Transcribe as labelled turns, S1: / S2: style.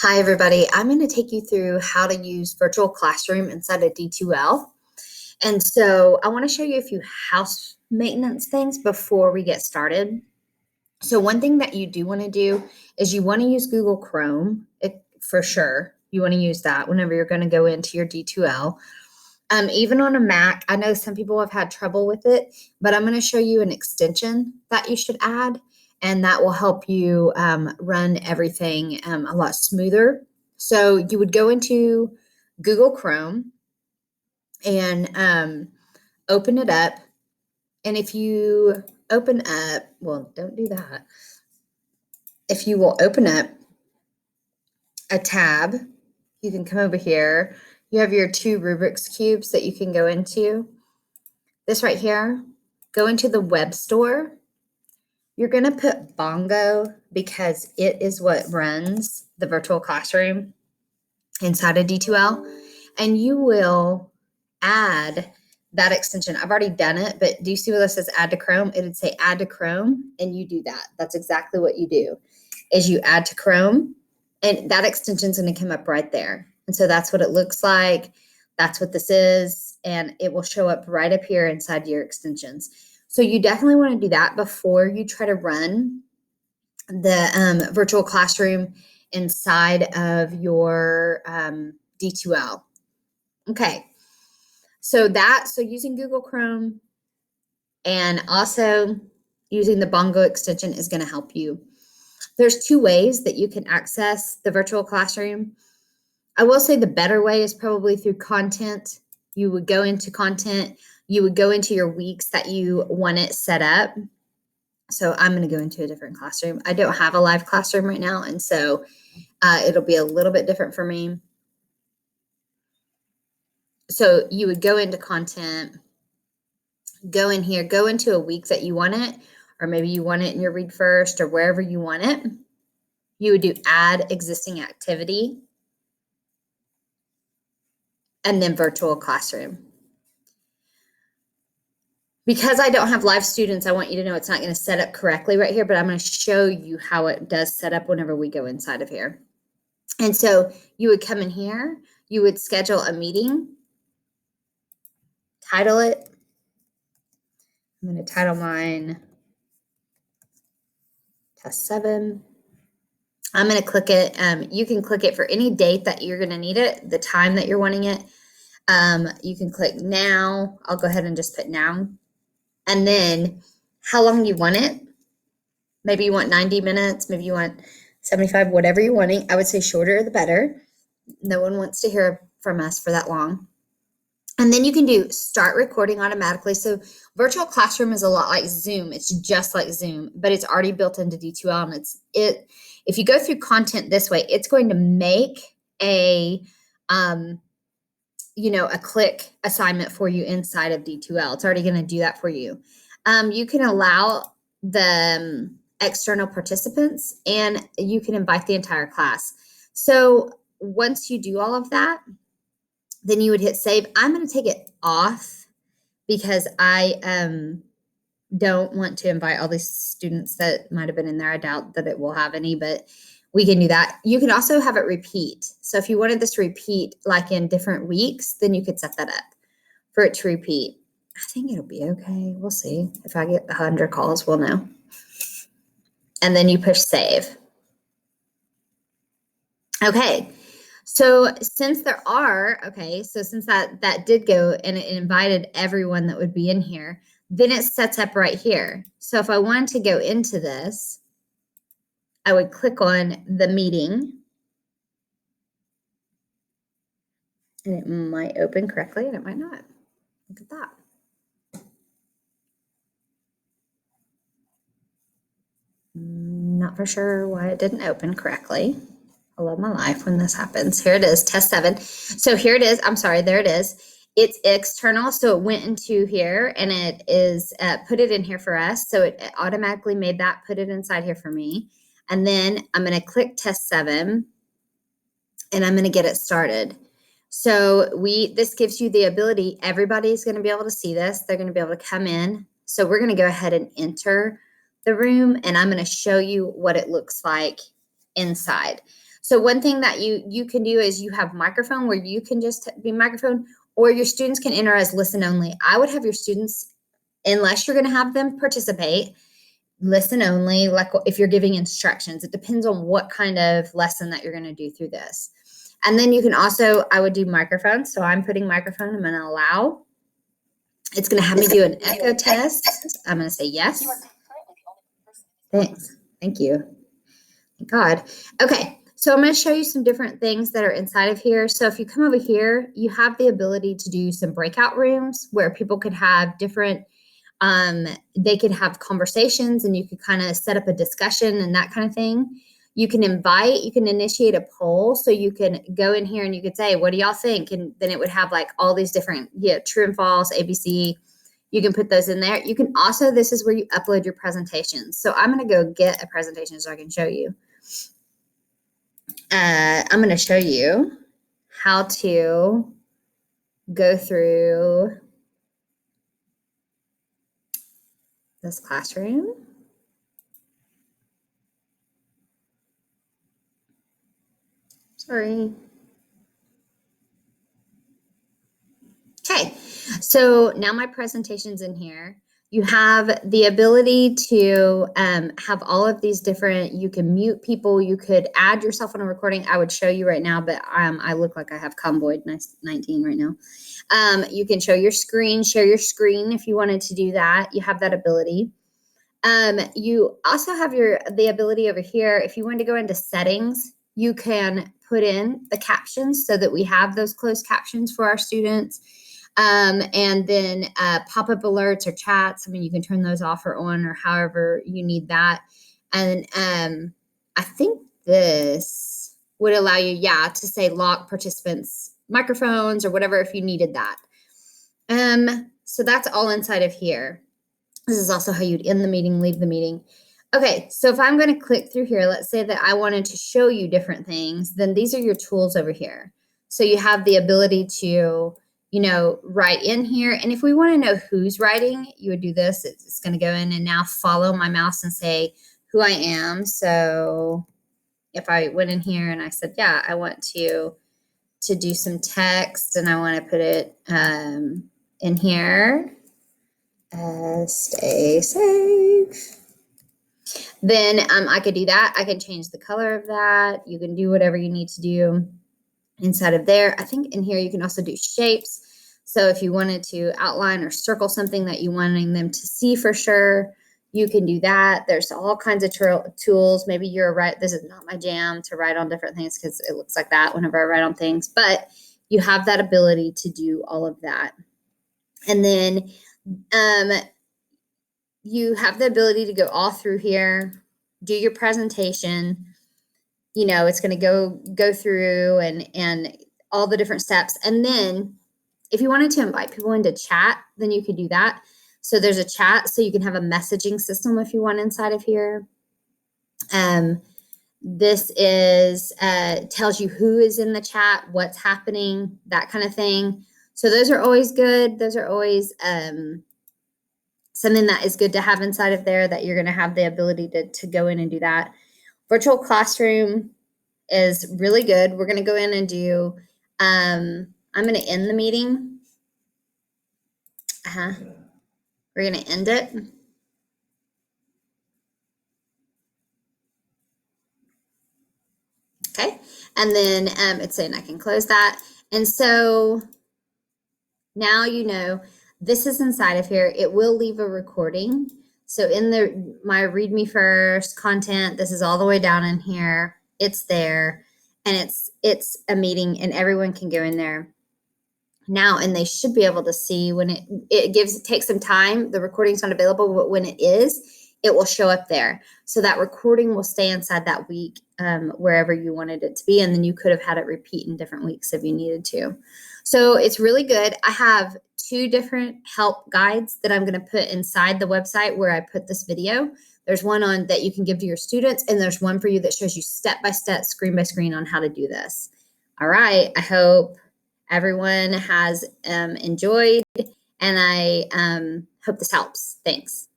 S1: Hi, everybody. I'm going to take you through how to use virtual classroom inside of D2L. And so I want to show you a few house maintenance things before we get started. So one thing that you do want to do is you want to use Google Chrome for sure. You want to use that whenever you're going to go into your D2L. Even on a Mac, I know some people have had trouble with it, but I'm going to show you an extension that you should add, and that will help you run everything a lot smoother. So you would go into Google Chrome and open it up. And if you open up, well, don't do that. If you will open up a tab, you can come over here. You have your two Rubik's Cubes that you can go into. This right here, go into the web store. You're going to put Bongo because it is what runs the virtual classroom inside of D2L. And you will add that extension. I've already done it, but do you see where this says add to Chrome? It would say add to Chrome, and you do that. That's exactly what you do, is you add to Chrome, and that extension is going to come up right there. And so that's what it looks like. That's what this is, and it will show up right up here inside your extensions. So you definitely want to do that before you try to run the virtual classroom inside of your D2L. Okay, so using Google Chrome and also using the Bongo extension is going to help you. There's two ways that you can access the virtual classroom. I will say the better way is probably through content. You would go into content, you would go into your weeks that you want it set up. So I'm going to go into a different classroom. I don't have a live classroom right now, and so it'll be a little bit different for me. So you would go into content, go in here, go into a week that you want it, or maybe you want it in your Read First or wherever you want it. You would do add existing activity and then virtual classroom. Because I don't have live students, I want you to know it's not going to set up correctly right here, but I'm going to show you how it does set up whenever we go inside of here. And so you would come in here, you would schedule a meeting, title it. I'm going to title mine Test 7. I'm going to click it. You can click it for any date that you're going to need it, the time that you're wanting it. You can click now. I'll go ahead and just put now. And then how long you want it. Maybe you want 90 minutes. Maybe you want 75, whatever you're wanting. I would say shorter the better. No one wants to hear from us for that long. And then you can do start recording automatically. So virtual classroom is a lot like Zoom. It's just like Zoom, but it's already built into D2L. And if you go through content this way, it's going to make a click assignment for you inside of D2L. It's already going to do that for you. You can allow the external participants, and you can invite the entire class. So once you do all of that, then you would hit save. I'm going to take it off because I don't want to invite all these students that might have been in there. I doubt that it will have any, but we can do that. You can also have it repeat. So if you wanted this to repeat like in different weeks, then you could set that up for it to repeat. I think it'll be okay. We'll see. If I get 100 calls, we'll know. And then you push save. Okay. So since that did go and it invited everyone that would be in here, then it sets up right here. So if I wanted to go into this, I would click on the meeting. And it might open correctly and it might not. Look at that. Not for sure why it didn't open correctly. I love my life when this happens. Here it is, test 7. So here it is. I'm sorry, there it is. It's external, so it went into here, and it is put it in here for us. So it automatically made that, put it inside here for me. And then I'm going to click test 7, and I'm going to get it started. So this gives you the ability, everybody's going to be able to see this. They're going to be able to come in. So we're going to go ahead and enter the room, and I'm going to show you what it looks like inside. So one thing that you can do is you have microphone where you can just be microphone, or your students can enter as listen only. I would have your students, unless you're going to have them participate, listen only, like if you're giving instructions. It depends on what kind of lesson that you're going to do through this. And then you can also, I would do microphone. So I'm putting microphone, I'm going to allow. It's going to have me do an echo test. I'm going to say yes. Thanks. Thank you. Thank God. Okay. So I'm going to show you some different things that are inside of here. So if you come over here, you have the ability to do some breakout rooms where people could have different, they could have conversations, and you could kind of set up a discussion and that kind of thing. You can invite, you can initiate a poll. So you can go in here and you could say, what do y'all think? And then it would have like all these different, true and false, ABC. You can put those in there. You can also, this is where you upload your presentations. So I'm going to go get a presentation so I can show you. I'm going to show you how to go through this classroom. Sorry. Okay, so now my presentation's in here. You have the ability to have all of these different, you can mute people, you could add yourself on a recording. I would show you right now, but I look like I have Convoy 19 right now. You can show your screen, share your screen if you wanted to do that. You have that ability. You also have the ability over here, if you wanted to go into settings, you can put in the captions so that we have those closed captions for our students. And then pop-up alerts or chats. I mean, you can turn those off or on, or however you need that. And I think this would allow you, to say lock participants' microphones or whatever if you needed that. So that's all inside of here. This is also how you'd end the meeting, leave the meeting. Okay, so if I'm going to click through here, let's say that I wanted to show you different things, then these are your tools over here. So you have the ability to, write in here. And if we want to know who's writing, you would do this. It's going to go in and now follow my mouse and say who I am. So if I went in here and I said, I want to do some text and I want to put it in here. Stay safe. Then I could do that. I can change the color of that. You can do whatever you need to do inside of there. I think in here you can also do shapes. So if you wanted to outline or circle something that you wanting them to see for sure, you can do that. There's all kinds of tools. Maybe this is not my jam to write on different things because it looks like that whenever I write on things, but you have that ability to do all of that. And then you have the ability to go all through here, do your presentation. It's going to go through and all the different steps. And then if you wanted to invite people into chat, then you could do that. So there's a chat, so you can have a messaging system if you want inside of here. This is tells you who is in the chat, what's happening, that kind of thing. So those are always good. Those are always something that is good to have inside of there, that you're going to have the ability to go in and do that. Virtual classroom is really good. We're going to go in and do, I'm going to end the meeting. We're going to end it. Okay. And then it's saying I can close that. And so now this is inside of here. It will leave a recording. So in my read me first content, this is all the way down in here. It's there, and it's a meeting, and everyone can go in there now, and they should be able to see when it takes some time. The recording's not available, but when it is, it will show up there. So that recording will stay inside that week, wherever you wanted it to be, and then you could have had it repeat in different weeks if you needed to. So it's really good. I have 2 different help guides that I'm going to put inside the website where I put this video. There's one on that you can give to your students, and there's one for you that shows you step-by-step, screen by screen on how to do this. All right. I hope everyone has enjoyed, and I hope this helps. Thanks.